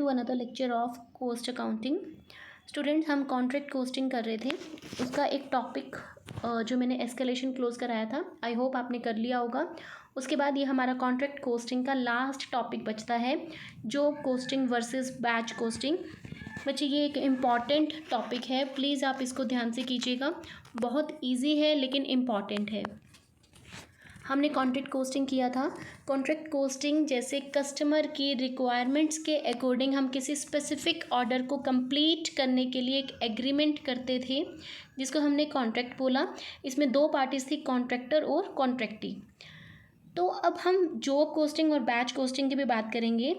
To another lecture of cost accounting. Students, हम contract costing कर रहे थे। उसका एक टॉपिक जो मैंने एस्केलेशन क्लोज कराया था, आई होप आपने कर लिया होगा। उसके बाद ये हमारा कॉन्ट्रैक्ट कोस्टिंग का लास्ट टॉपिक बचता है, job costing versus batch costing. बच्चे, ये एक इम्पॉर्टेंट टॉपिक है, प्लीज़ आप इसको ध्यान से कीजिएगा। बहुत ईजी है लेकिन इम्पॉर्टेंट है। हमने कॉन्ट्रैक्ट कोस्टिंग किया था। कॉन्ट्रैक्ट कोस्टिंग जैसे कस्टमर की रिक्वायरमेंट्स के अकॉर्डिंग हम किसी स्पेसिफिक ऑर्डर को कंप्लीट करने के लिए एक एग्रीमेंट करते थे, जिसको हमने कॉन्ट्रैक्ट बोला। इसमें दो पार्टीज थी, कॉन्ट्रैक्टर और कॉन्ट्रैक्टी। तो अब हम जॉब कोस्टिंग और बैच कोस्टिंग की भी बात करेंगे।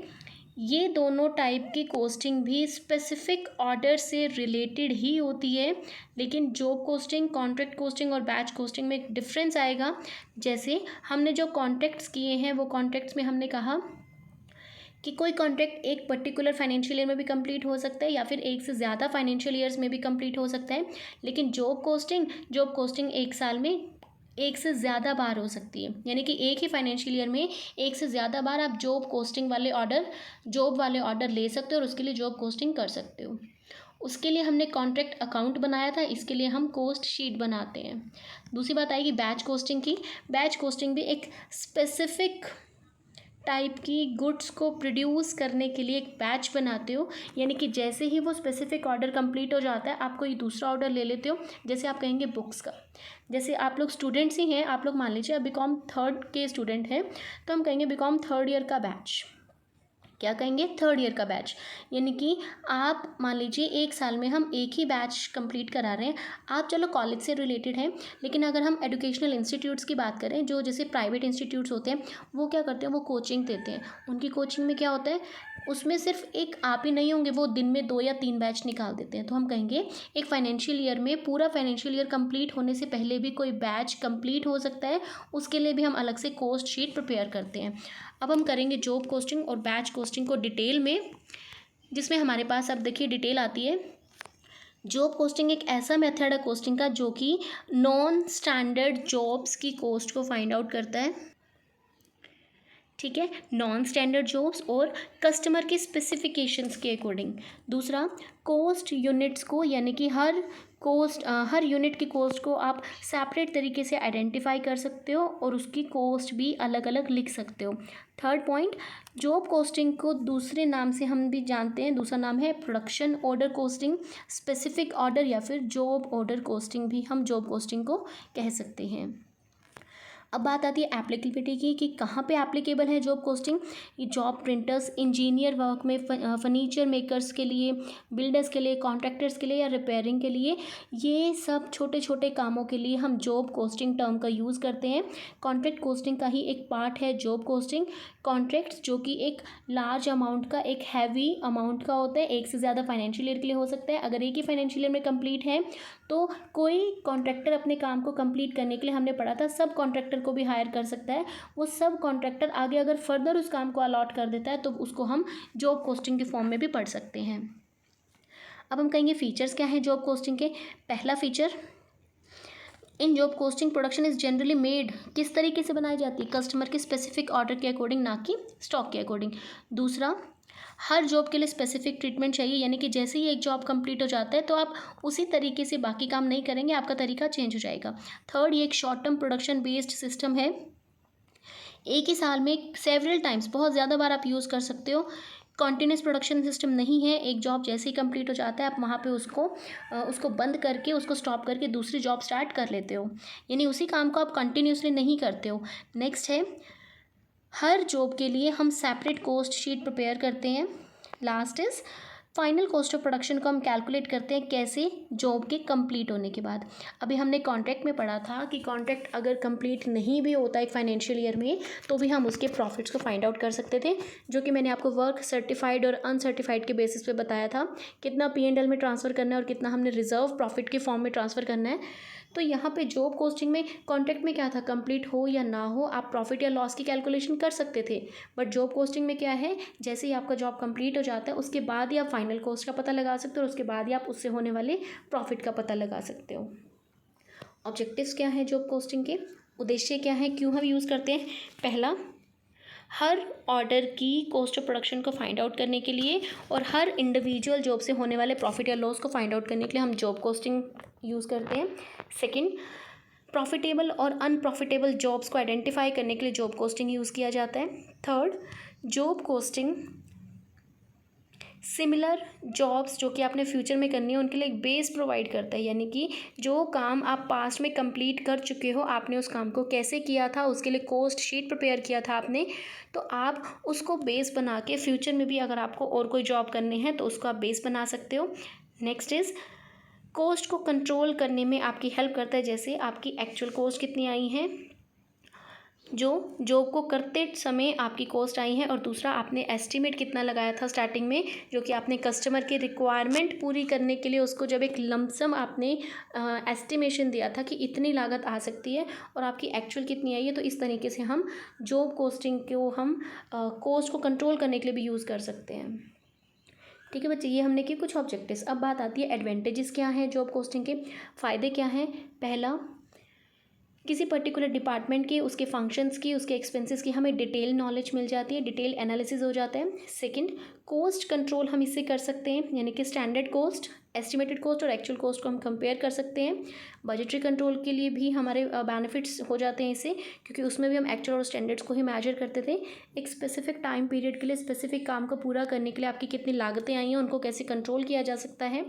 ये दोनों टाइप की कोस्टिंग भी स्पेसिफिक ऑर्डर से रिलेटेड ही होती है, लेकिन जॉब कोस्टिंग, कॉन्ट्रैक्ट कोस्टिंग और बैच कोस्टिंग में एक डिफरेंस आएगा। जैसे हमने जो कॉन्ट्रैक्ट्स किए हैं, वो कॉन्ट्रैक्ट्स में हमने कहा कि कोई कॉन्ट्रैक्ट एक पर्टिकुलर फाइनेंशियल ईयर में भी कंप्लीट हो सकता है या फिर एक से ज़्यादा फाइनेंशियल ईयर्स में भी कंप्लीट हो सकता है। लेकिन जॉब कोस्टिंग एक साल में एक से ज़्यादा बार हो सकती है, यानी कि एक ही फाइनेंशियल ईयर में एक से ज़्यादा बार आप जॉब वाले ऑर्डर ले सकते हो और उसके लिए जॉब कोस्टिंग कर सकते हो। उसके लिए हमने कॉन्ट्रैक्ट अकाउंट बनाया था, इसके लिए हम कोस्ट शीट बनाते हैं। दूसरी बात आएगी बैच कोस्टिंग की। बैच कोस्टिंग भी एक स्पेसिफिक टाइप की गुड्स को प्रोड्यूस करने के लिए एक बैच बनाते हो, यानी कि जैसे ही वो स्पेसिफिक ऑर्डर कंप्लीट हो जाता है, आप कोई दूसरा ऑर्डर ले लेते हो। जैसे आप कहेंगे बुक्स का, जैसे आप लोग स्टूडेंट्स ही हैं, आप लोग मान लीजिए आप बीकॉम थर्ड के स्टूडेंट हैं, तो हम कहेंगे बीकॉम थर्ड ईयर का बैच। क्या कहेंगे? थर्ड ईयर का बैच। यानी कि आप मान लीजिए एक साल में हम एक ही बैच कंप्लीट करा रहे हैं। आप चलो कॉलेज से रिलेटेड हैं, लेकिन अगर हम एजुकेशनल इंस्टीट्यूट्स की बात करें, जो जैसे प्राइवेट इंस्टीट्यूट्स होते हैं, वो क्या करते हैं, वो कोचिंग देते हैं। उनकी कोचिंग में क्या होता है, उसमें सिर्फ एक आप ही नहीं होंगे, वो दिन में 2 या 3 बैच निकाल देते हैं। तो हम कहेंगे एक फाइनेंशियल ईयर में पूरा फाइनेंशियल ईयर कंप्लीट होने से पहले भी कोई बैच कंप्लीट हो सकता है, उसके लिए भी हम अलग से कोस्ट शीट प्रिपेयर करते हैं। अब हम करेंगे जॉब कोस्टिंग और बैच कोस्टिंग को डिटेल में, जिसमें हमारे पास अब देखिए डिटेल आती है। जॉब कोस्टिंग एक ऐसा मेथड है कोस्टिंग का जो कि नॉन स्टैंडर्ड जॉब्स की कोस्ट को फाइंड आउट करता है। ठीक है, नॉन स्टैंडर्ड जॉब्स और कस्टमर के स्पेसिफिकेशंस के अकॉर्डिंग। दूसरा, कोस्ट यूनिट्स को, यानी कि हर यूनिट की कोस्ट को आप सेपरेट तरीके से आइडेंटिफाई कर सकते हो और उसकी कोस्ट भी अलग अलग लिख सकते हो। थर्ड पॉइंट, जॉब कोस्टिंग को दूसरे नाम से हम भी जानते हैं, दूसरा नाम है production order costing, specific order या फिर जॉब ऑर्डर कोस्टिंग भी हम जॉब कोस्टिंग को कह सकते हैं। अब बात आती है एप्लीकेबिलिटी की, कि कहाँ पे एप्लीकेबल है जॉब कोस्टिंग। ये जॉब प्रिंटर्स, इंजीनियर वर्क में, फर्नीचर मेकर्स के लिए, बिल्डर्स के लिए, कॉन्ट्रैक्टर्स के लिए या रिपेयरिंग के लिए, ये सब छोटे छोटे कामों के लिए हम जॉब कोस्टिंग टर्म का यूज़ करते हैं। कॉन्ट्रैक्ट कोस्टिंग का ही एक पार्ट है जॉब कोस्टिंग। कॉन्ट्रैक्ट्स जो कि एक लार्ज अमाउंट का, एक हैवी अमाउंट का होता है, एक से ज़्यादा फाइनेंशियल ईयर के लिए हो सकता है। अगर एक ही फाइनेंशियल ईयर में कंप्लीट है तो कोई कॉन्ट्रैक्टर अपने काम को कंप्लीट करने के लिए, हमने पढ़ा था, सब कॉन्ट्रैक्टर को भी हायर कर सकता है। वो सब कॉन्ट्रैक्टर आगे अगर फर्दर उस काम को अलॉट कर देता है तो उसको हम जॉब कोस्टिंग के फॉर्म में भी पढ़ सकते हैं। अब हम कहेंगे फीचर्स क्या हैं जॉब कोस्टिंग के। पहला feature, in job costing production is generally made, किस तरीके से बनाई जाती है, कस्टमर के स्पेसिफिक ऑर्डर के अकॉर्डिंग, ना कि स्टॉक के अकॉर्डिंग। दूसरा, हर जॉब के लिए स्पेसिफिक ट्रीटमेंट चाहिए, यानी कि जैसे ही एक जॉब कंप्लीट हो जाता है तो आप उसी तरीके से बाकी काम नहीं करेंगे, आपका तरीका चेंज हो जाएगा। थर्ड, ये एक short term production based system है। एक ही साल में सेवरल टाइम्स, बहुत ज़्यादा बार आप यूज़ कर सकते हो। कॉन्टीन्यूस प्रोडक्शन सिस्टम नहीं है, एक जॉब जैसे ही कंप्लीट हो जाता है आप वहाँ पे उसको बंद करके, उसको स्टॉप करके दूसरी जॉब स्टार्ट कर लेते हो, यानी उसी काम को आप कंटिन्यूसली नहीं करते हो। नेक्स्ट है, हर जॉब के लिए हम सेपरेट कॉस्ट शीट प्रिपेयर करते हैं। Last is final cost of production को हम कैलकुलेट करते हैं, कैसे, जॉब के कंप्लीट होने के बाद। अभी हमने कॉन्ट्रैक्ट में पढ़ा था कि कॉन्ट्रैक्ट अगर कंप्लीट नहीं भी होता एक फाइनेंशियल ईयर में तो भी हम उसके प्रॉफिट्स को फाइंड आउट कर सकते थे, जो कि मैंने आपको वर्क सर्टिफाइड और अनसर्टिफाइड के बेसिस पे बताया था, कितना P&L में ट्रांसफ़र करना है और कितना हमने रिजर्व प्रॉफिट के फॉर्म में ट्रांसफ़र करना है। तो यहाँ पे जॉब कोस्टिंग में, कॉन्ट्रैक्ट में क्या था, कंप्लीट हो या ना हो आप प्रॉफिट या लॉस की कैलकुलेशन कर सकते थे, बट जॉब कोस्टिंग में क्या है, जैसे ही आपका जॉब कंप्लीट हो जाता है उसके बाद ही आप फाइनल कॉस्ट का पता लगा सकते हो और उसके बाद ही आप उससे होने वाले प्रॉफिट का पता लगा सकते हो। ऑब्जेक्टिव्स क्या है जॉब कोस्टिंग के, उद्देश्य क्या है, क्यों हम यूज़ करते हैं। पहला, हर ऑर्डर की कॉस्ट ऑफ प्रोडक्शन को फाइंड आउट करने के लिए और हर इंडिविजुअल जॉब से होने वाले प्रॉफिट या लॉस को फाइंड आउट करने के लिए हम जॉब कॉस्टिंग यूज़ करते हैं। सेकंड, प्रॉफिटेबल और अनप्रॉफिटेबल जॉब्स को आइडेंटिफाई करने के लिए जॉब कॉस्टिंग यूज़ किया जाता है। Third, job costing similar jobs जो कि आपने फ्यूचर में करनी है उनके लिए एक बेस प्रोवाइड करता है, यानी कि जो काम आप पास्ट में कंप्लीट कर चुके हो, आपने उस काम को कैसे किया था, उसके लिए कॉस्ट शीट प्रिपेयर किया था आपने, तो आप उसको बेस बना के फ्यूचर में भी अगर आपको और कोई जॉब करनी है तो उसको आप बेस बना सकते हो। नेक्स्ट इज़ कॉस्ट को कंट्रोल करने में आपकी हेल्प करता है, जैसे आपकी एक्चुअल कॉस्ट कितनी आई हैं, जो जॉब को करते समय आपकी कॉस्ट आई है, और दूसरा आपने एस्टिमेट कितना लगाया था स्टार्टिंग में, जो कि आपने कस्टमर की रिक्वायरमेंट पूरी करने के लिए उसको जब एक लमसम आपने एस्टिमेशन दिया था कि इतनी लागत आ सकती है और आपकी एक्चुअल कितनी आई है। तो इस तरीके से हम जॉब कॉस्टिंग को हम कॉस्ट को कंट्रोल करने के लिए भी यूज़ कर सकते हैं। ठीक है बच्चे, ये हमने किए कुछ ऑब्जेक्टिव्स। अब बात आती है एडवांटेजेस क्या हैं जॉब कॉस्टिंग के, फ़ायदे क्या हैं। पहला, किसी पर्टिकुलर डिपार्टमेंट के, उसके फंक्शंस की, उसके एक्सपेंसेस की हमें डिटेल नॉलेज मिल जाती है, डिटेल एनालिसिस हो जाता है। सेकंड, कॉस्ट कंट्रोल हम इससे कर सकते हैं, यानी कि स्टैंडर्ड कॉस्ट, एस्टिमेटेड कॉस्ट और एक्चुअल कॉस्ट को हम कंपेयर कर सकते हैं। बजटरी कंट्रोल के लिए भी हमारे बेनिफिट्स हो जाते हैं इससे, क्योंकि उसमें भी हम एक्चुअल और स्टैंडर्ड्स को ही मेजर करते थे। एक स्पेसिफिक टाइम पीरियड के लिए स्पेसिफिक काम को पूरा करने के लिए आपकी कितनी लागतें आई हैं उनको कैसे कंट्रोल किया जा सकता है।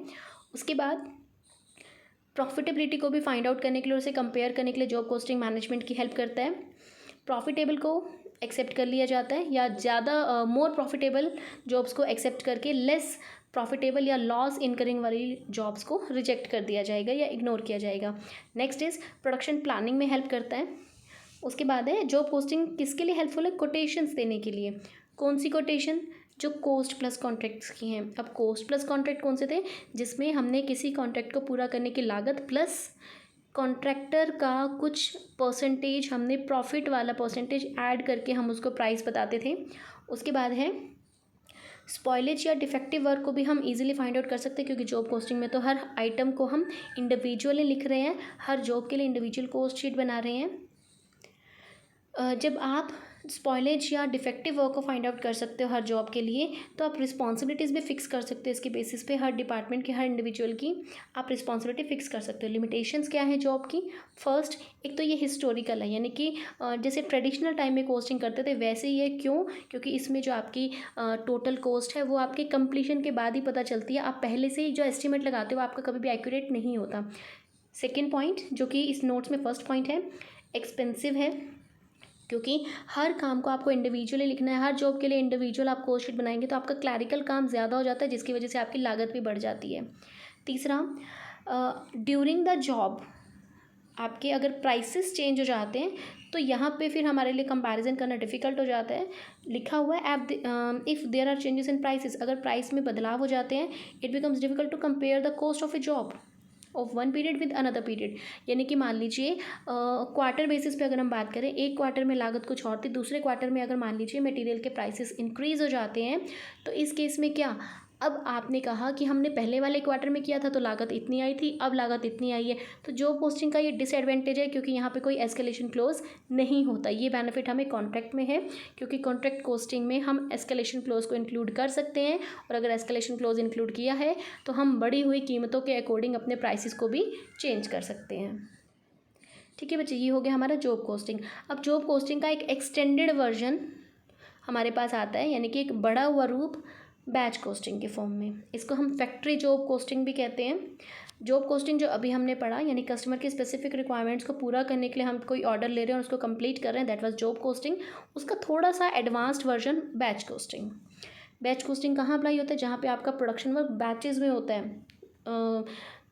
उसके बाद प्रॉफिटेबिलिटी को भी फाइंड आउट करने के लिए और उसे कंपेयर करने के लिए जॉब कॉस्टिंग मैनेजमेंट की हेल्प करता है। प्रॉफिटेबल को एक्सेप्ट कर लिया जाता है, या ज़्यादा मोर प्रॉफिटेबल जॉब्स को एक्सेप्ट करके लेस प्रॉफिटेबल या लॉस इनकरिंग वाली जॉब्स को रिजेक्ट कर दिया जाएगा या इग्नोर किया जाएगा। नेक्स्ट इज़ प्रोडक्शन प्लानिंग में हेल्प करता है। उसके बाद है जॉब कॉस्टिंग किसके लिए हेल्पफुल है, कोटेशंस देने के लिए। कौन सी कोटेशन, जो कॉस्ट प्लस कॉन्ट्रैक्ट्स की हैं। अब कॉस्ट प्लस कॉन्ट्रैक्ट कौन से थे, जिसमें हमने किसी कॉन्ट्रैक्ट को पूरा करने की लागत प्लस कॉन्ट्रैक्टर का कुछ परसेंटेज, हमने प्रॉफिट वाला परसेंटेज ऐड करके हम उसको प्राइस बताते थे। उसके बाद है स्पॉइलेज या डिफेक्टिव वर्क को भी हम इजीली फाइंड आउट कर सकते हैं, क्योंकि जॉब कॉस्टिंग में तो हर आइटम को हम इंडिविजुअली लिख रहे हैं, हर जॉब के लिए इंडिविजुअल कॉस्ट शीट बना रहे हैं। जब आप स्पॉइलेज या डिफेक्टिव वर्क को फाइंड आउट कर सकते हो हर जॉब के लिए, तो आप रिस्पॉन्सिबिलिटीज़ भी फिक्स कर सकते हो। इसके बेसिस पे हर डिपार्टमेंट के, हर इंडिविजुअल की आप रिस्पॉन्सिबिलिटी फिक्स कर सकते हो। लिमिटेशंस क्या है जॉब की, फर्स्ट एक तो ये हिस्टोरिकल है, यानी कि जैसे ट्रेडिशनल टाइम में कॉस्टिंग करते थे वैसे ही है। क्यों, क्योंकि इसमें जो आपकी टोटल कॉस्ट है वो आपके कंप्लीशन के बाद ही पता चलती है। आप पहले से ही जो एस्टिमेट लगाते हो आपका कभी भी एक्यूरेट नहीं होता। सेकेंड पॉइंट जो कि इस नोट्स में फर्स्ट पॉइंट है, एक्सपेंसिव है, क्योंकि हर काम को आपको इंडिविजुअली लिखना है, हर जॉब के लिए इंडिविजुअल आप कॉस्ट शीट बनाएंगे तो आपका क्लैरिकल काम ज़्यादा हो जाता है, जिसकी वजह से आपकी लागत भी बढ़ जाती है। तीसरा, ड्यूरिंग द जॉब आपके अगर प्राइसेस चेंज हो जाते हैं तो यहाँ पे फिर हमारे लिए कंपैरिजन करना डिफ़िकल्ट हो जाता है। लिखा हुआ है if there are changes in prices, अगर प्राइस में बदलाव हो जाते हैं it becomes difficult to compare the cost of a job of one period with another period. यानी कि मान लीजिए क्वार्टर बेसिस पे अगर हम बात करें, एक क्वार्टर में लागत कुछ और थी, दूसरे क्वार्टर में अगर मान लीजिए मटेरियल के प्राइसेस इंक्रीज़ हो जाते हैं, तो इस केस में क्या, अब आपने कहा कि हमने पहले वाले क्वार्टर में किया था तो लागत इतनी आई थी, अब लागत इतनी आई है, तो जॉब पोस्टिंग का ये डिसएडवांटेज है, क्योंकि यहाँ पे कोई एस्केलेशन क्लोज नहीं होता। ये बेनिफिट हमें कॉन्ट्रैक्ट में है, क्योंकि कॉन्ट्रैक्ट कोस्टिंग में हम एस्केलेशन क्लोज को इंक्लूड कर सकते हैं, और अगर एस्केलेशन क्लोज इंक्लूड किया है तो हम बढ़ी हुई कीमतों के अकॉर्डिंग अपने प्राइसेस को भी चेंज कर सकते हैं। ठीक है बच्चे, ये हो गया हमारा जॉब कोस्टिंग। अब जॉब कोस्टिंग का एक एक्सटेंडेड वर्जन हमारे पास आता है, यानी कि एक बड़ा हुआ रूप बैच कोस्टिंग के फॉर्म में। इसको हम फैक्ट्री जॉब कोस्टिंग भी कहते हैं। जॉब कोस्टिंग जो अभी हमने पढ़ा, यानी कस्टमर की स्पेसिफिक रिक्वायरमेंट्स को पूरा करने के लिए हम कोई ऑर्डर ले रहे हैं और उसको कंप्लीट कर रहे हैं, दैट वाज जॉब कोस्टिंग। उसका थोड़ा सा advanced version batch costing. Batch costing कहाँ अप्लाई होता है, जहाँ पे आपका प्रोडक्शन वर्क बैचेज में होता है,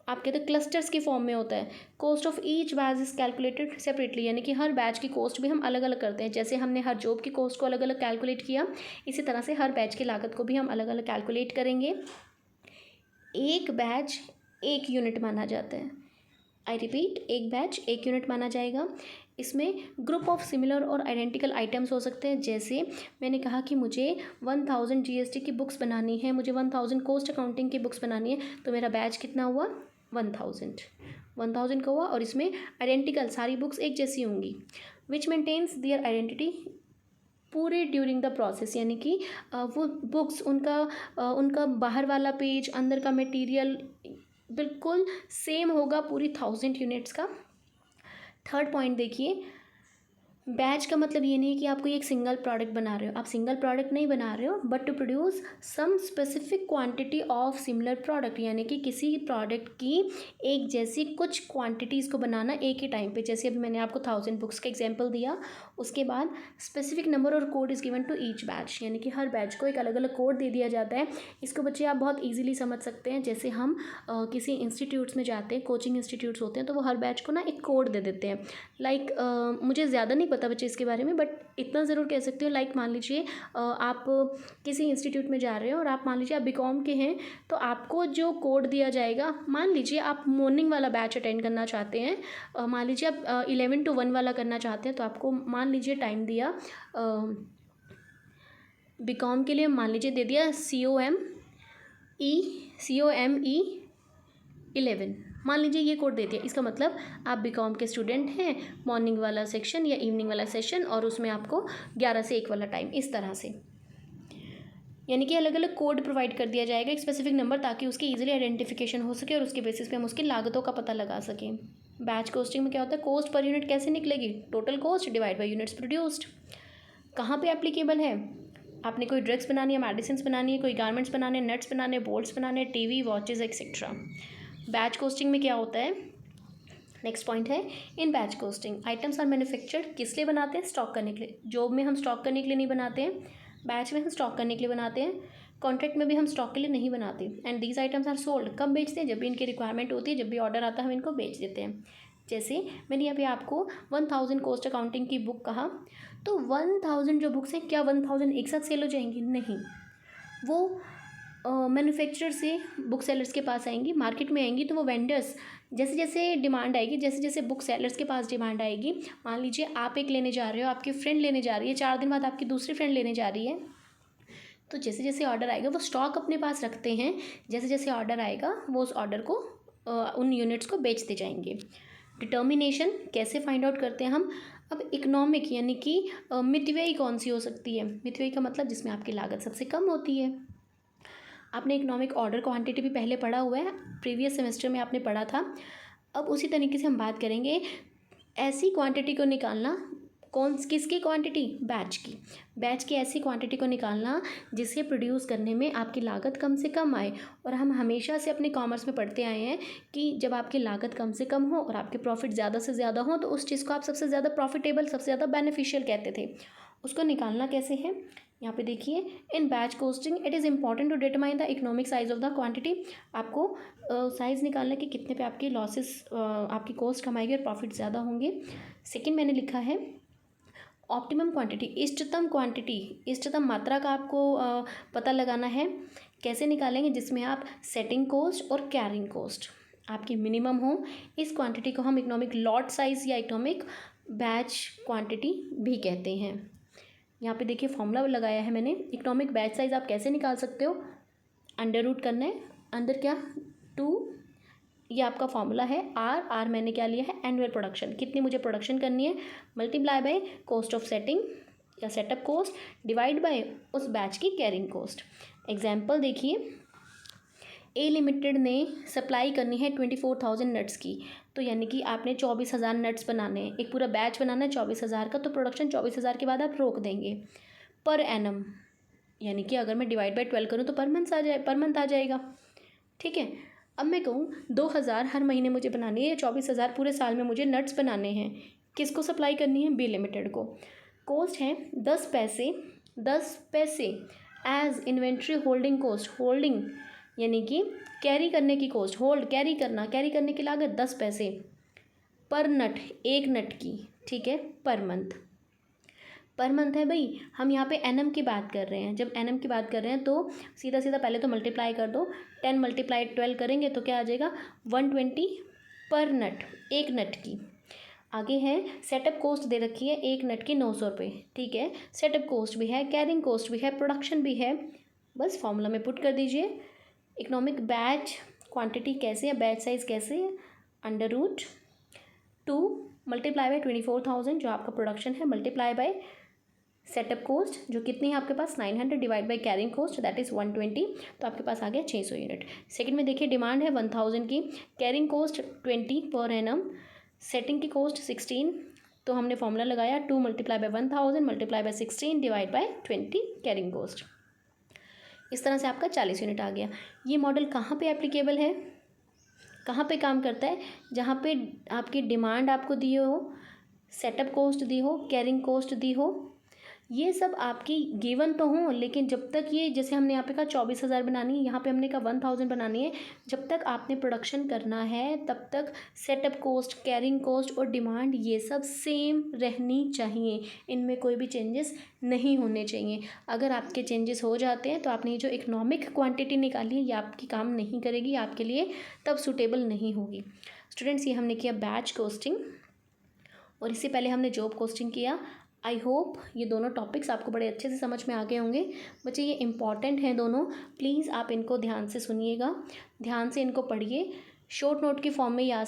आप कहते हैं क्लस्टर्स के फॉर्म में होता है। Cost of each batch is calculated separately, यानी कि हर बैच की कॉस्ट भी हम अलग अलग करते हैं। जैसे हमने हर जॉब की कॉस्ट को अलग अलग कैलकुलेट किया, इसी तरह से हर बैच की लागत को भी हम अलग अलग कैलकुलेट करेंगे। एक बैच एक यूनिट माना जाता है। आई रिपीट, एक बैच एक यूनिट माना जाएगा। इसमें ग्रुप ऑफ सिमिलर और आइडेंटिकल आइटम्स हो सकते हैं। जैसे मैंने कहा कि मुझे 1000 जीएसटी की बुक्स बनानी है, मुझे 1000 कॉस्ट अकाउंटिंग की बुक्स बनानी है, तो मेरा बैच कितना हुआ, 1000 का हुआ, और इसमें आइडेंटिकल सारी बुक्स एक जैसी होंगी, विच मेंटेन्स देयर आइडेंटिटी पूरे ड्यूरिंग द प्रोसेस, यानी कि वो बुक्स उनका बाहर वाला पेज, अंदर का मटेरियल बिल्कुल सेम होगा पूरी 1000 यूनिट्स का। थर्ड पॉइंट देखिए, बैच का मतलब ये नहीं है कि आप कोई एक सिंगल प्रोडक्ट बना रहे हो, आप सिंगल प्रोडक्ट नहीं बना रहे हो, but to produce some specific quantity of similar product, यानी कि किसी प्रोडक्ट की एक जैसी कुछ क्वांटिटीज़ को बनाना एक ही टाइम पे। जैसे अभी मैंने आपको 1000 बुक्स का एग्जांपल दिया, उसके बाद स्पेसिफिक नंबर और code is given to each batch, यानी कि हर बैच को एक अलग अलग कोड दे दिया जाता है। इसको बच्चे आप बहुत ईजिली समझ सकते हैं। जैसे हम किसी इंस्टीट्यूट्स में जाते हैं, कोचिंग इंस्टीट्यूट्स होते हैं, तो वो हर बैच को ना एक कोड दे देते हैं। लाइक मुझे ज़्यादा नहीं पता बच्चे इसके बारे में, बट इतना ज़रूर कह सकती हूँ, लाइक मान लीजिए आप किसी इंस्टीट्यूट में जा रहे हो और आप मान लीजिए आप बीकॉम के हैं, तो आपको जो कोड दिया जाएगा, मान लीजिए आप मॉर्निंग वाला बैच अटेंड करना चाहते हैं, मान लीजिए आप 11 to 1 वाला करना चाहते हैं, तो आपको मान लीजिए टाइम दिया बीकॉम के लिए, मान लीजिए दे दिया COME 11, मान लीजिए ये कोड दे दिया। इसका मतलब आप बीकॉम के स्टूडेंट हैं, मॉर्निंग वाला सेक्शन या इवनिंग वाला सेशन, और उसमें आपको 11 से 1 वाला टाइम, इस तरह से, यानी कि अलग अलग कोड प्रोवाइड कर दिया जाएगा, एक स्पेसिफिक नंबर, ताकि उसकी इजीली आइडेंटिफिकेशन हो सके और उसके बेसिस पे हम उसकी लागतों का पता लगा सकें। बैच कोस्टिंग में क्या होता है, कॉस्ट पर यूनिट कैसे निकलेगी, total cost divide by units produced. कहाँ पे एप्लीकेबल है, आपने कोई ड्रग्स बनानी है, मेडिसिन बनानी है, कोई गारमेंट्स बनाने हैं, नट्स बनाने, बोल्ट्स बनाने, TV, watches etcetera. Batch costing में क्या होता है, नेक्स्ट पॉइंट है, in batch costing items are manufactured, किस लिए बनाते हैं, स्टॉक करने के लिए। जॉब में हम स्टॉक करने के लिए नहीं बनाते हैं, बैच में हम स्टॉक करने के लिए बनाते हैं, कॉन्ट्रैक्ट में भी हम स्टॉक के लिए नहीं बनाते। And these items are sold, कब बेचते हैं, जब भी इनकी रिक्वायरमेंट होती है, जब भी ऑर्डर आता है हम इनको बेच देते हैं। जैसे मैंने यहाँ पे आपको 1000 कॉस्ट अकाउंटिंग की बुक कहा, तो 1000 जो बुक्स हैं, क्या 1000 एक साथ सेल हो जाएंगी, नहीं, वो मैन्युफैक्चरर से बुक सेलर्स के पास आएंगी, मार्केट में आएंगी, तो वो वेंडर्स, जैसे जैसे डिमांड आएगी, जैसे जैसे बुक सेलर्स के पास डिमांड आएगी, मान लीजिए आप एक लेने जा रहे हो, आपकी फ्रेंड लेने जा रही है, 4 दिन बाद आपकी दूसरी फ्रेंड लेने जा रही है, तो जैसे जैसे ऑर्डर आएगा वो स्टॉक अपने पास रखते हैं, जैसे जैसे ऑर्डर आएगा वो उस ऑर्डर को उन यूनिट्स को बेचते जाएंगे। डिटर्मिनेशन कैसे फाइंड आउट करते हैं हम, अब इकोनॉमिक, यानी कि मितव्ययी कौन सी हो सकती है, मितव्ययी का मतलब जिसमें आपकी लागत सबसे कम होती है। आपने इकोनॉमिक ऑर्डर क्वांटिटी भी पहले पढ़ा हुआ है, प्रीवियस सेमेस्टर में आपने पढ़ा था। अब उसी तरीके से हम बात करेंगे, ऐसी क्वांटिटी को निकालना, किसकी क्वांटिटी, बैच की ऐसी क्वांटिटी को निकालना जिसे प्रोड्यूस करने में आपकी लागत कम से कम आए। और हम हमेशा से अपने कॉमर्स में पढ़ते आए हैं कि जब आपकी लागत कम से कम हो और आपके प्रॉफिट ज़्यादा से ज़्यादा हो, तो उस चीज़ को आप सबसे ज़्यादा प्रॉफिटेबल, सबसे ज़्यादा बेनिफिशियल कहते थे। उसको निकालना कैसे है, यहाँ पे देखिए, in batch costing it is important to determine the economic size of the quantity. आपको साइज़ निकालना कि कितने पे आपकी लॉसेस, आपकी कॉस्ट कम आएगी और प्रॉफिट ज़्यादा होंगे। सेकेंड मैंने लिखा है ऑप्टिमम क्वांटिटी, इष्टतम मात्रा का आपको पता लगाना है। कैसे निकालेंगे, जिसमें आप सेटिंग कॉस्ट और कैरिंग कॉस्ट आपकी मिनिमम हो। इस क्वांटिटी को हम इकोनॉमिक लॉट साइज़ या इकोनॉमिक बैच क्वांटिटी भी कहते हैं। यहाँ पे देखिए फॉर्मूला लगाया है मैंने, इकोनॉमिक बैच साइज़ आप कैसे निकाल सकते हो, अंडर रूट करना है, अंदर क्या 2, ये आपका फॉर्मूला है, आर मैंने क्या लिया है, एनुअल प्रोडक्शन, कितनी मुझे प्रोडक्शन करनी है, multiply by cost of setting या सेटअप कॉस्ट, डिवाइड बाय उस बैच की कैरिंग कॉस्ट। एग्जाम्पल देखिए, ए लिमिटेड ने सप्लाई करनी है 24,000 नट्स की, तो यानी कि आपने 24,000 नट्स बनाने हैं, एक पूरा बैच बनाना है 24,000 का, तो प्रोडक्शन 24,000 के बाद आप रोक देंगे। पर एनम, यानी कि अगर मैं डिवाइड बाय 12 करूँ तो पर मंथ आ जाएगा, ठीक है। अब मैं कहूँ 2,000 हर महीने मुझे बनानी है, 24,000 पूरे साल में मुझे नट्स बनाने हैं, किसको सप्लाई करनी है, बी लिमिटेड को। कॉस्ट है 10 पैसे as inventory holding cost, holding यानी कि कैरी करने की कॉस्ट, कैरी करने की लागत 10 पैसे पर नट, एक नट की, ठीक है, पर मंथ है भाई। हम यहाँ पे एनएम की बात कर रहे हैं, जब एनएम की बात कर रहे हैं तो सीधा सीधा पहले तो मल्टीप्लाई कर दो, 10 × 12 करेंगे तो क्या आ जाएगा 120 पर नट, एक नट की। आगे है सेटअप कॉस्ट दे रखी है, एक नट की 900 रुपये, ठीक है, सेटअप कॉस्ट भी है, कैरिंग कॉस्ट भी है, प्रोडक्शन भी है, बस फॉर्मूला में पुट कर दीजिए। इकोनॉमिक बैच क्वांटिटी कैसे है, बैच साइज कैसे है, अंडर रूट 2 मल्टीप्लाई बाय 24,000 जो आपका प्रोडक्शन है, मल्टीप्लाई बाय सेटअप कोस्ट जो कितनी है आपके पास 900 divide by carrying cost that is 120, तो आपके पास आ गया 600 यूनिट। सेकंड में देखिए डिमांड है 1000 की, carrying coast 20 per annum, setting की कोस्ट 16, तो हमने फॉर्मूला लगाया 2 multiply by 1000 multiply by 16 divide by 20 carrying cost. इस तरह से आपका 40 यूनिट आ गया। ये मॉडल कहाँ पे एप्लीकेबल है, कहाँ पे काम करता है, जहाँ पे आपकी डिमांड आपको दी हो, सेटअप कोस्ट दी हो, कैरिंग कोस्ट दी हो, ये सब आपकी गिवन तो हों, लेकिन जब तक ये, जैसे हमने यहाँ पे कहा 24,000 बनानी है, यहाँ पे हमने कहा 1000 बनानी है, जब तक आपने प्रोडक्शन करना है तब तक सेटअप कोस्ट, कैरिंग कोस्ट और डिमांड ये सब सेम रहनी चाहिए, इनमें कोई भी चेंजेस नहीं होने चाहिए। अगर आपके चेंजेस हो जाते हैं तो आपने ये जो इकोनॉमिक क्वांटिटी निकाली है ये आपकी काम नहीं करेगी, आपके लिए तब सूटेबल नहीं होगी। स्टूडेंट्स, ये हमने किया बैच कोस्टिंग और इससे पहले हमने जॉब कोस्टिंग किया। आई होप ये दोनों टॉपिक्स आपको बड़े अच्छे से समझ में आ गए होंगे। बच्चे ये इंपॉर्टेंट हैं दोनों, प्लीज़ आप इनको ध्यान से सुनिएगा, ध्यान से इनको पढ़िए, शॉर्ट नोट की फॉर्म में ये आ